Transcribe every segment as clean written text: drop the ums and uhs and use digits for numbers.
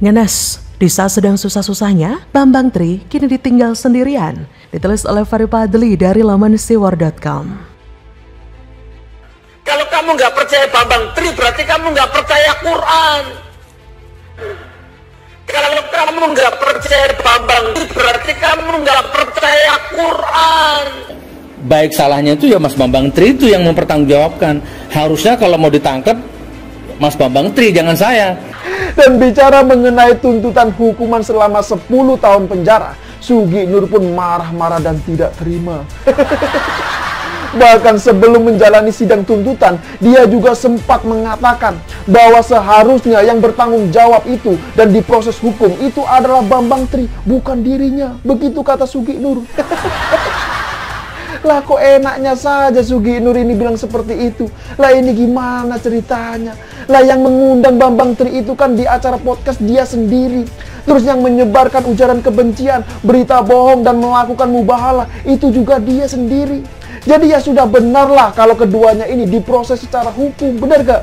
Ngenes, di saat sedang susah-susahnya, Bambang Tri kini ditinggal sendirian. Ditulis oleh Ferry Fadli dari laman siwar.com. Kalau kamu nggak percaya Bambang Tri, berarti kamu nggak percaya Quran. Kalau kamu nggak percaya Bambang Tri, berarti kamu nggak percaya Quran. Baik salahnya itu ya Mas Bambang Tri itu yang mempertanggungjawabkan. Harusnya kalau mau ditangkap Mas Bambang Tri, jangan saya. Dan bicara mengenai tuntutan hukuman selama 10 tahun penjara, Sugi Nur pun marah-marah dan tidak terima. Bahkan sebelum menjalani sidang tuntutan, dia juga sempat mengatakan bahwa seharusnya yang bertanggung jawab itu dan diproses hukum itu adalah Bambang Tri, bukan dirinya. Begitu kata Sugi Nur. Lah kok enaknya saja Sugi Nur ini bilang seperti itu. Lah ini gimana ceritanya? Lah yang mengundang Bambang Tri itu kan di acara podcast dia sendiri. Terus yang menyebarkan ujaran kebencian, berita bohong dan melakukan mubahalah itu juga dia sendiri. Jadi ya sudah benarlah kalau keduanya ini diproses secara hukum, benar gak?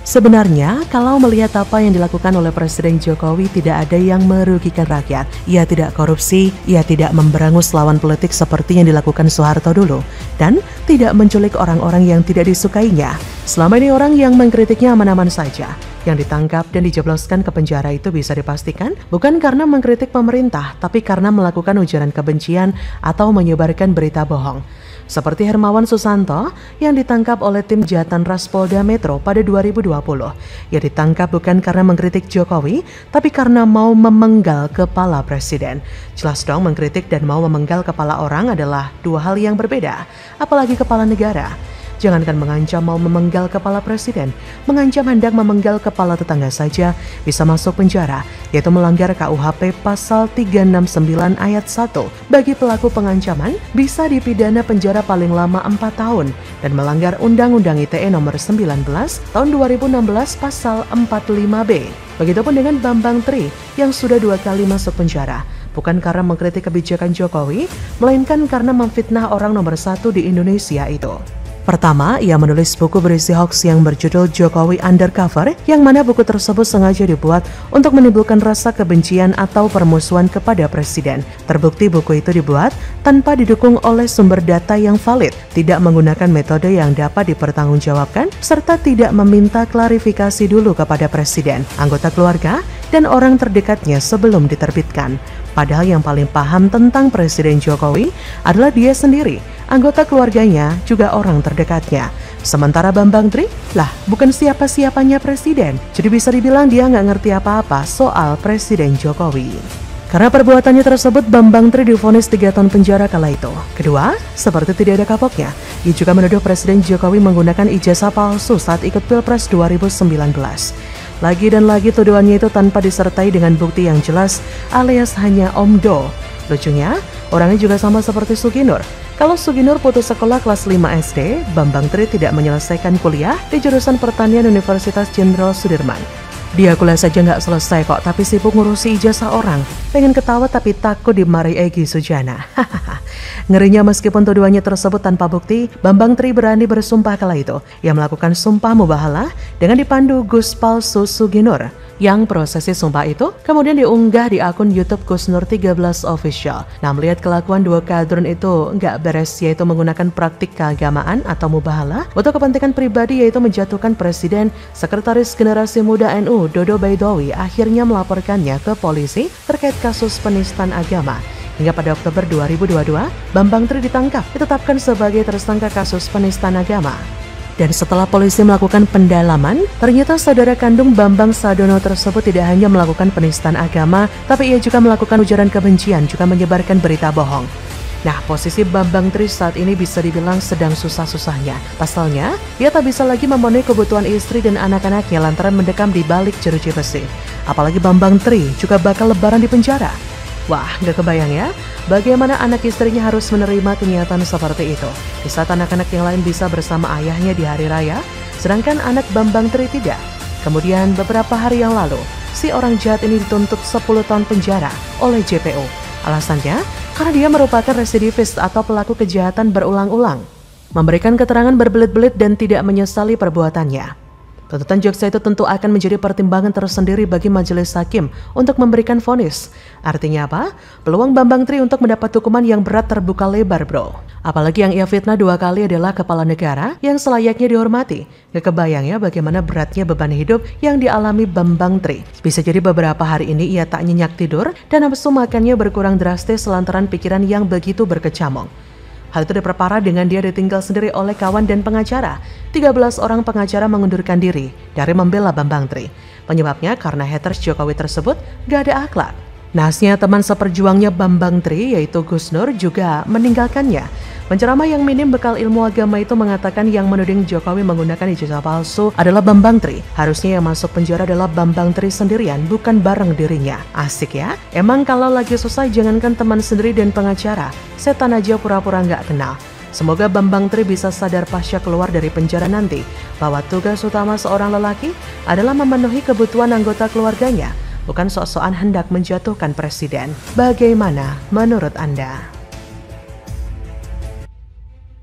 Sebenarnya, kalau melihat apa yang dilakukan oleh Presiden Jokowi tidak ada yang merugikan rakyat. Ia tidak korupsi, ia tidak memberangus lawan politik seperti yang dilakukan Soeharto dulu, dan tidak menculik orang-orang yang tidak disukainya. Selama ini orang yang mengkritiknya aman-aman saja. Yang ditangkap dan dijebloskan ke penjara itu bisa dipastikan bukan karena mengkritik pemerintah, tapi karena melakukan ujaran kebencian atau menyebarkan berita bohong. Seperti Hermawan Susanto yang ditangkap oleh tim Jatanras Polda Metro pada 2020. Ia ditangkap bukan karena mengkritik Jokowi, tapi karena mau memenggal kepala presiden. Jelas dong, mengkritik dan mau memenggal kepala orang adalah dua hal yang berbeda, apalagi kepala negara. Jangankan mengancam mau memenggal kepala presiden, mengancam hendak memenggal kepala tetangga saja bisa masuk penjara, yaitu melanggar KUHP pasal 369 ayat 1. Bagi pelaku pengancaman, bisa dipidana penjara paling lama 4 tahun dan melanggar Undang-Undang ITE nomor 19 tahun 2016 pasal 45B. Begitupun dengan Bambang Tri yang sudah 2 kali masuk penjara. Bukan karena mengkritik kebijakan Jokowi, melainkan karena memfitnah orang nomor 1 di Indonesia itu. Pertama, ia menulis buku berisi hoax yang berjudul Jokowi Undercover, yang mana buku tersebut sengaja dibuat untuk menimbulkan rasa kebencian atau permusuhan kepada presiden. Terbukti buku itu dibuat tanpa didukung oleh sumber data yang valid, tidak menggunakan metode yang dapat dipertanggungjawabkan, serta tidak meminta klarifikasi dulu kepada presiden, anggota keluarga, dan orang terdekatnya sebelum diterbitkan. Padahal yang paling paham tentang Presiden Jokowi adalah dia sendiri, anggota keluarganya, juga orang terdekatnya. Sementara Bambang Tri, lah bukan siapa-siapanya presiden. Jadi bisa dibilang dia nggak ngerti apa-apa soal Presiden Jokowi. Karena perbuatannya tersebut, Bambang Tri divonis 3 tahun penjara kala itu. Kedua, seperti tidak ada kapoknya, ia juga menuduh Presiden Jokowi menggunakan ijazah palsu saat ikut Pilpres 2019. Lagi dan lagi tuduhannya itu tanpa disertai dengan bukti yang jelas alias hanya omdo. Lucunya, orangnya juga sama seperti Sugi Nur. Kalau Sugi Nur putus sekolah kelas 5 SD, Bambang Tri tidak menyelesaikan kuliah di jurusan pertanian Universitas Jenderal Sudirman. Dia kuliah saja nggak selesai kok, tapi sibuk ngurusi ijazah orang. Pengen ketawa tapi takut dimarahi Egy Sujana. Ngerinya meskipun tuduhannya tersebut tanpa bukti, Bambang Tri berani bersumpah kala itu. Ia melakukan sumpah mubahalah dengan dipandu Gus Palsu Sugi Nur. Yang prosesi sumpah itu kemudian diunggah di akun YouTube Gus Nur 13 Official. Nah, melihat kelakuan dua kadrun itu nggak beres, yaitu menggunakan praktik keagamaan atau mubahalah untuk kepentingan pribadi, yaitu menjatuhkan Presiden, Sekretaris Generasi Muda NU Dodo Baidowi akhirnya melaporkannya ke polisi terkait kasus penistaan agama. Hingga pada Oktober 2022, Bambang Tri ditangkap, ditetapkan sebagai tersangka kasus penistaan agama. Dan setelah polisi melakukan pendalaman, ternyata saudara kandung Bambang Sadono tersebut tidak hanya melakukan penistaan agama, tapi ia juga melakukan ujaran kebencian, juga menyebarkan berita bohong. Nah, posisi Bambang Tri saat ini bisa dibilang sedang susah-susahnya. Pasalnya, ia tak bisa lagi memenuhi kebutuhan istri dan anak-anaknya lantaran mendekam di balik jeruji besi. Apalagi Bambang Tri juga bakal lebaran di penjara. Wah, gak kebayang ya, bagaimana anak istrinya harus menerima kenyataan seperti itu. Di saat anak-anak yang lain bisa bersama ayahnya di hari raya, sedangkan anak Bambang Tri tidak. Kemudian beberapa hari yang lalu, si orang jahat ini dituntut 10 tahun penjara oleh JPO. Alasannya, karena dia merupakan residivis atau pelaku kejahatan berulang-ulang. Memberikan keterangan berbelit-belit dan tidak menyesali perbuatannya. Tuntutan jaksa itu tentu akan menjadi pertimbangan tersendiri bagi majelis hakim untuk memberikan vonis. Artinya apa? Peluang Bambang Tri untuk mendapat hukuman yang berat terbuka lebar, bro. Apalagi yang ia fitnah 2 kali adalah kepala negara yang selayaknya dihormati. Gak kebayang ya bagaimana beratnya beban hidup yang dialami Bambang Tri. Bisa jadi beberapa hari ini ia tak nyenyak tidur dan nafsu makannya berkurang drastis lantaran pikiran yang begitu berkecamuk. Hal itu diperparah dengan dia ditinggal sendiri oleh kawan dan pengacara. 13 orang pengacara mengundurkan diri dari membela Bambang Tri. Penyebabnya karena haters Jokowi tersebut gak ada akhlak. Nahasnya teman seperjuangnya Bambang Tri yaitu Gus Nur juga meninggalkannya. Penceramah yang minim bekal ilmu agama itu mengatakan yang menuding Jokowi menggunakan ijazah palsu adalah Bambang Tri. Harusnya yang masuk penjara adalah Bambang Tri sendirian, bukan bareng dirinya. Asik ya? Emang kalau lagi susah jangankan teman sendiri dan pengacara, setan aja pura-pura nggak kenal. Semoga Bambang Tri bisa sadar pasca keluar dari penjara nanti bahwa tugas utama seorang lelaki adalah memenuhi kebutuhan anggota keluarganya, bukan sok-sokan hendak menjatuhkan presiden. Bagaimana menurut Anda?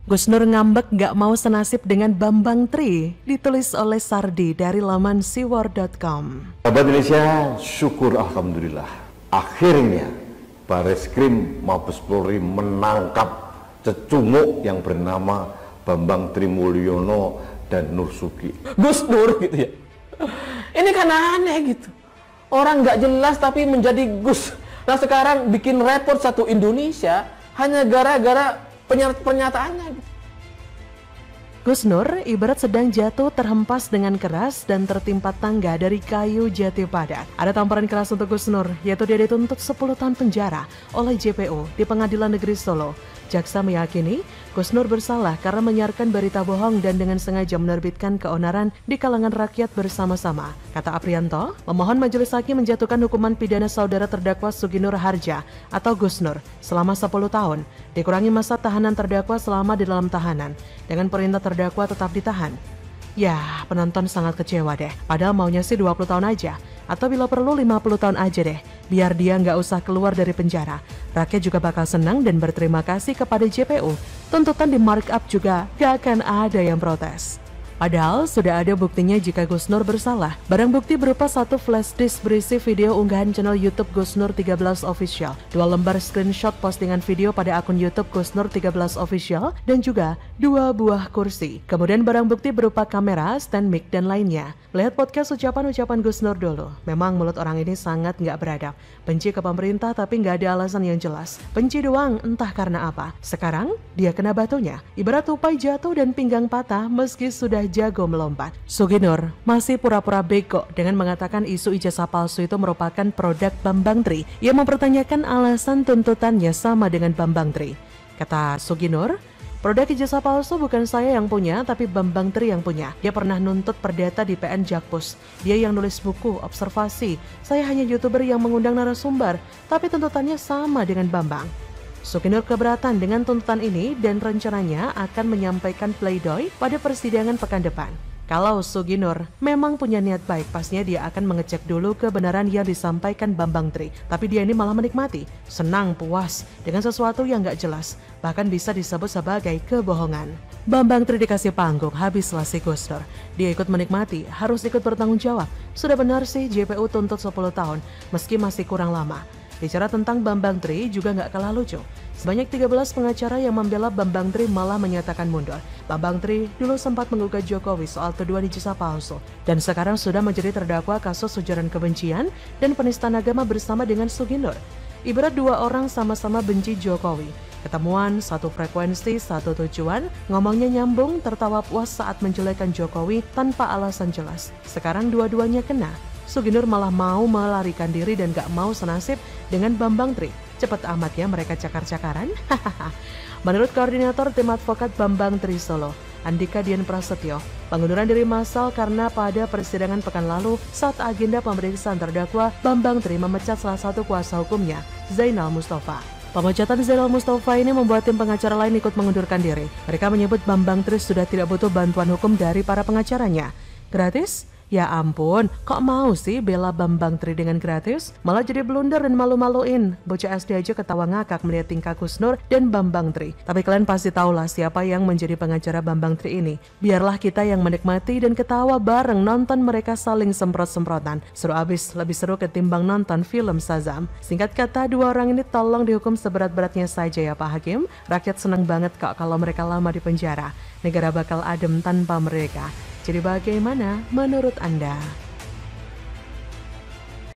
Gus Nur ngambek gak mau senasib dengan Bambang Tri, ditulis oleh Sardi dari laman siwar.com. Sahabat Indonesia, syukur alhamdulillah. Akhirnya Bareskrim Mabes Polri menangkap cecunguk yang bernama Bambang Tri Mulyono dan Nur Sugi. Gus Nur gitu ya. Ini kan aneh gitu. Orang nggak jelas tapi menjadi Gus. Nah sekarang bikin repot satu Indonesia hanya gara-gara pernyataannya gitu. Gus Nur ibarat sedang jatuh terhempas dengan keras dan tertimpa tangga dari kayu jati padat. Ada tamparan keras untuk Gus Nur, yaitu dia dituntut 10 tahun penjara oleh JPU di Pengadilan Negeri Solo. Jaksa meyakini Gus Nur bersalah karena menyiarkan berita bohong dan dengan sengaja menerbitkan keonaran di kalangan rakyat bersama-sama. Kata Aprianto, memohon majelis hakim menjatuhkan hukuman pidana saudara terdakwa Suginur Harja atau Gus Nur selama 10 tahun, dikurangi masa tahanan terdakwa selama di dalam tahanan, dengan perintah terdakwa tetap ditahan. Ya, penonton sangat kecewa deh, padahal maunya sih 20 tahun aja, atau bila perlu 50 tahun aja deh, biar dia nggak usah keluar dari penjara. Rakyat juga bakal senang dan berterima kasih kepada JPU. Tuntutan di markup juga gak akan ada yang protes. Padahal sudah ada buktinya jika Gus Nur bersalah. Barang bukti berupa 1 flash disk berisi video unggahan channel YouTube Gus Nur 13 Official, 2 lembar screenshot postingan video pada akun YouTube Gus Nur 13 Official, dan juga 2 buah kursi. Kemudian barang bukti berupa kamera, stand mic, dan lainnya. Lihat podcast ucapan-ucapan Gus Nur dulu. Memang mulut orang ini sangat nggak beradab. Benci ke pemerintah tapi nggak ada alasan yang jelas. Benci doang entah karena apa. Sekarang dia kena batunya. Ibarat tupai jatuh dan pinggang patah meski sudah jago melompat. Suginur masih pura-pura bego dengan mengatakan isu ijazah palsu itu merupakan produk Bambang Tri. Ia mempertanyakan alasan tuntutannya sama dengan Bambang Tri. Kata Suginur, produk ijazah palsu bukan saya yang punya, tapi Bambang Tri yang punya. Dia pernah nuntut perdata di PN Jakpus. Dia yang nulis buku, observasi. Saya hanya YouTuber yang mengundang narasumber, tapi tuntutannya sama dengan Bambang. Suginur keberatan dengan tuntutan ini dan rencananya akan menyampaikan pleidoy pada persidangan pekan depan. Kalau Suginur memang punya niat baik, pastinya dia akan mengecek dulu kebenaran yang disampaikan Bambang Tri. Tapi dia ini malah menikmati, senang, puas dengan sesuatu yang gak jelas, bahkan bisa disebut sebagai kebohongan. Bambang Tri dikasih panggung, habislah si Gus Nur. Dia ikut menikmati, harus ikut bertanggung jawab. Sudah benar sih JPU tuntut 10 tahun, meski masih kurang lama. Bicara tentang Bambang Tri juga nggak kalah lucu. Sebanyak 13 pengacara yang membela Bambang Tri malah menyatakan mundur. Bambang Tri dulu sempat menggugat Jokowi soal tuduhan ijazah palsu dan sekarang sudah menjadi terdakwa kasus ujaran kebencian dan penistaan agama bersama dengan Suginur. Ibarat 2 orang sama-sama benci Jokowi. Ketemuan, satu frekuensi, satu tujuan, ngomongnya nyambung, tertawa puas saat menjelekan Jokowi tanpa alasan jelas. Sekarang dua-duanya kena. Suginur malah mau melarikan diri dan gak mau senasib dengan Bambang Tri. Cepet amat ya mereka cakar-cakaran. Menurut koordinator tim advokat Bambang Tri Solo, Andika Dian Prasetyo, pengunduran diri massal karena pada persidangan pekan lalu saat agenda pemeriksaan terdakwa, Bambang Tri memecat salah satu kuasa hukumnya, Zainal Mustafa. Pemecatan Zainal Mustafa ini membuat tim pengacara lain ikut mengundurkan diri. Mereka menyebut Bambang Tri sudah tidak butuh bantuan hukum dari para pengacaranya. Gratis? Ya ampun, kok mau sih bela Bambang Tri dengan gratis? Malah jadi blunder dan malu-maluin. Bocah SD aja ketawa ngakak melihat tingkah Kusnur dan Bambang Tri. Tapi kalian pasti tahulah siapa yang menjadi pengacara Bambang Tri ini. Biarlah kita yang menikmati dan ketawa bareng nonton mereka saling semprot-semprotan. Seru abis, lebih seru ketimbang nonton film Shazam. Singkat kata, dua orang ini tolong dihukum seberat-beratnya saja ya Pak Hakim. Rakyat senang banget kok kalau mereka lama di penjara. Negara bakal adem tanpa mereka. Jadi bagaimana menurut Anda?